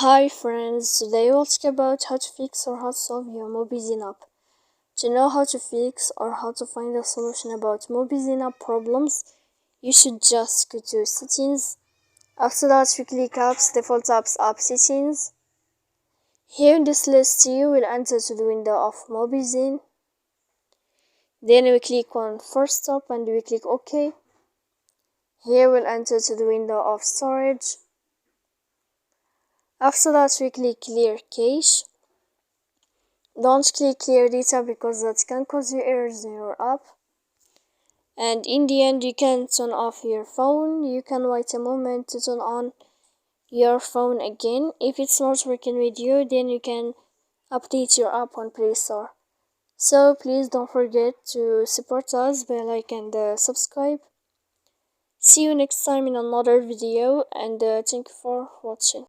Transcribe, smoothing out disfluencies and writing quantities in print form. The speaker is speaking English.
Hi friends, today we'll talk about how to fix or how to solve your Mobizen app. To know how to fix or how to find a solution about Mobizen app problems, you should just go to settings. After that, we click apps, default apps, app settings. Here in this list, you will enter to the window of Mobizen. Then we click on first stop and we click OK. Here we'll enter to the window of storage. After that, we click clear cache. Don't click clear data because that can cause you errors in your app. And in the end, you can turn off your phone. You can wait a moment to turn on your phone again. If it's not working with you, then you can update your app on Play Store. So please don't forget to support us by like and subscribe. See you next time in another video, and thank you for watching.